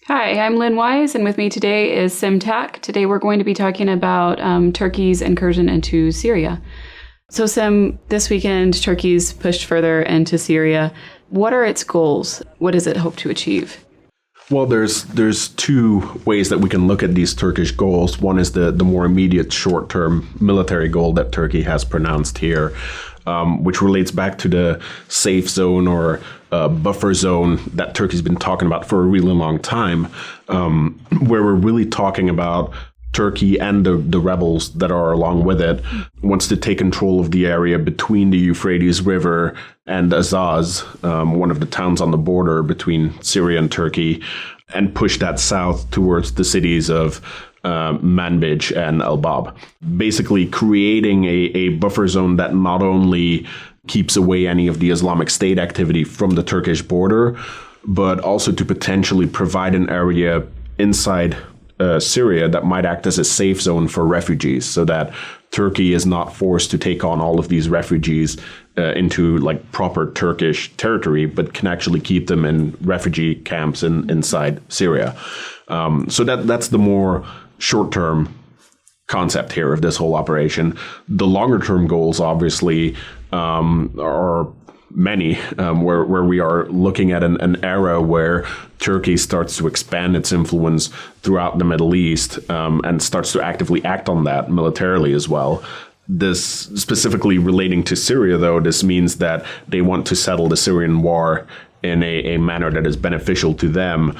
Hi, I'm Lynn Wise, and with me today is Tack. Today we're going to be talking about Turkey's incursion into Syria. So Sim, this weekend, Turkey's pushed further into Syria. What are its goals? What does it hope to achieve? Well, there's two ways that we can look at these Turkish goals. One is the more immediate short-term military goal that Turkey has pronounced here, which relates back to the safe zone or buffer zone that Turkey's been talking about for a really long time, where we're really talking about Turkey and the rebels that are along with it wants to take control of the area between the Euphrates River and Azaz, one of the towns on the border between Syria and Turkey, and push that south towards the cities of Manbij and Elbab, basically creating a buffer zone that not only keeps away any of the Islamic State activity from the Turkish border, but also to potentially provide an area inside Syria that might act as a safe zone for refugees, so that Turkey is not forced to take on all of these refugees into like proper Turkish territory, but can actually keep them in refugee camps inside Syria. So that's the more short-term concept here of this whole operation. The longer-term goals, obviously, are many, where we are looking at an era where Turkey starts to expand its influence throughout the Middle East, and starts to actively act on that militarily as well. This specifically relating to Syria, though, this means that they want to settle the Syrian war in a manner that is beneficial to them.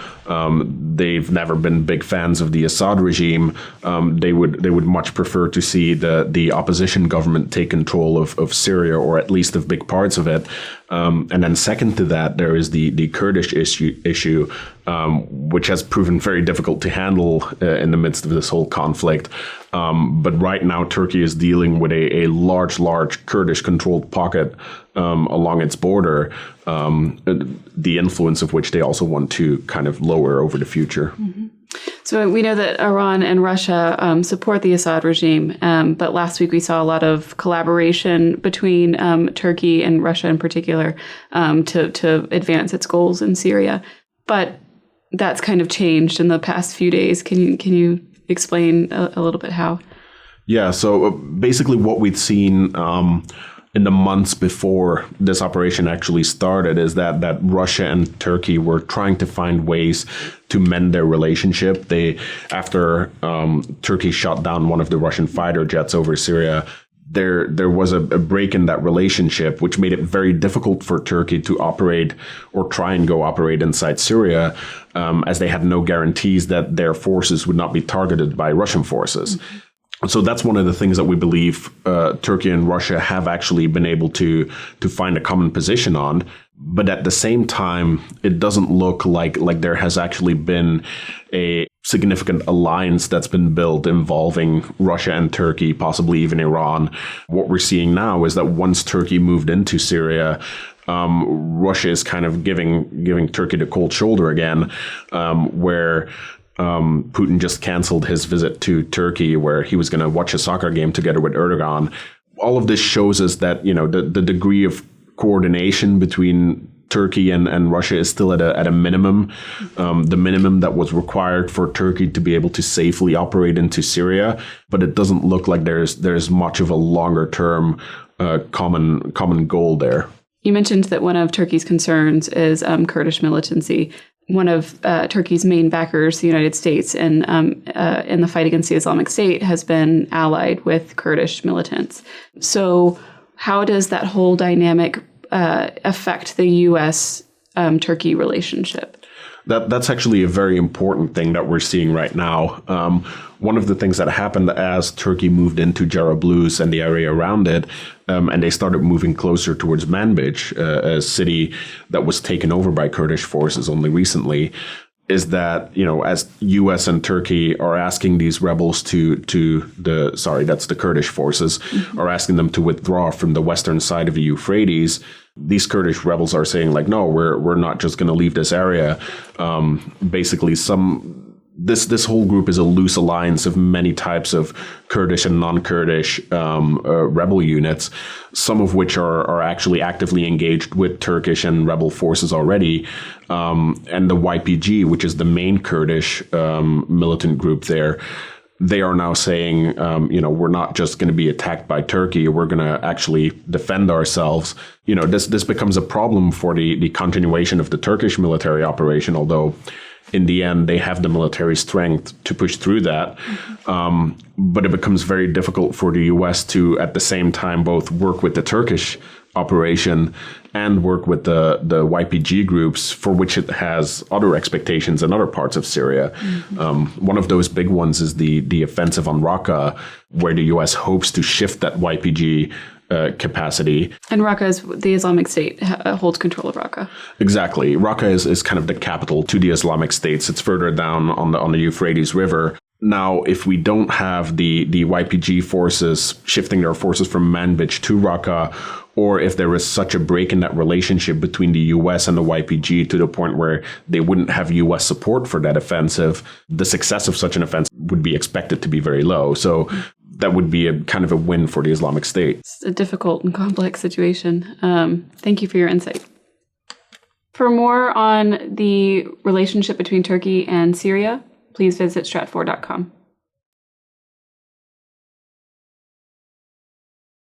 They've never been big fans of the Assad regime. They would much prefer to see the opposition government take control of Syria, or at least of big parts of it. And then second to that, there is the Kurdish issue, which has proven very difficult to handle in the midst of this whole conflict. But right now, Turkey is dealing with a large Kurdish-controlled pocket along its border, the influence of which they also want to kind of lower over the future. Mm-hmm. So we know that Iran and Russia support the Assad regime, but last week we saw a lot of collaboration between Turkey and Russia in particular to advance its goals in Syria. But that's kind of changed in the past few days. Can you explain a little bit how? Yeah, so basically what we've seen in the months before this operation actually started is that Russia and Turkey were trying to find ways to mend their relationship. After Turkey shot down one of the Russian fighter jets over Syria, there was a break in that relationship, which made it very difficult for Turkey to operate or try and go operate inside Syria, as they had no guarantees that their forces would not be targeted by Russian forces. Mm-hmm. So that's one of the things that we believe Turkey and Russia have actually been able to find a common position on. But at the same time, it doesn't look like there has actually been a significant alliance that's been built involving Russia and Turkey, possibly even Iran. What we're seeing now is that once Turkey moved into Syria, Russia is kind of giving Turkey the cold shoulder again, where Putin just canceled his visit to Turkey, where he was going to watch a soccer game together with Erdogan. All of this shows us that, the degree of coordination between Turkey and Russia is still at a minimum, the minimum that was required for Turkey to be able to safely operate into Syria. But it doesn't look like there's much of a longer term common goal there. You mentioned that one of Turkey's concerns is Kurdish militancy. One of Turkey's main backers, the United States, in the fight against the Islamic State, has been allied with Kurdish militants. So how does that whole dynamic affect the U.S.-Turkey relationship? That's actually a very important thing that we're seeing right now. One of the things that happened as Turkey moved into Jarablus and the area around it, and they started moving closer towards Manbij, a city that was taken over by Kurdish forces only recently, is that, as U.S. and Turkey are asking these rebels that's the Kurdish forces, are asking them to withdraw from the western side of the Euphrates, these Kurdish rebels are saying, no, we're not just going to leave this area. Basically, This whole group is a loose alliance of many types of Kurdish and non-Kurdish rebel units, some of which are actually actively engaged with Turkish and rebel forces already. And the YPG, which is the main Kurdish militant group there, they are now saying, we're not just going to be attacked by Turkey. We're going to actually defend ourselves. This becomes a problem for the continuation of the Turkish military operation, although in the end, they have the military strength to push through that. But it becomes very difficult for the U.S. to, at the same time, both work with the Turkish operation and work with the YPG groups, for which it has other expectations in other parts of Syria. One of those big ones is the offensive on Raqqa, where the U.S. hopes to shift that YPG capacity. And Raqqa is the Islamic State holds control of Raqqa. Exactly. Raqqa is kind of the capital to the Islamic States. It's further down on the Euphrates River. Now, if we don't have the YPG forces shifting their forces from Manbij to Raqqa, or if there is such a break in that relationship between the U.S. and the YPG to the point where they wouldn't have U.S. support for that offensive, the success of such an offensive would be expected to be very low. So that would be a kind of a win for the Islamic State. It's a difficult and complex situation. Thank you for your insight. For more on the relationship between Turkey and Syria, please visit stratfor.com.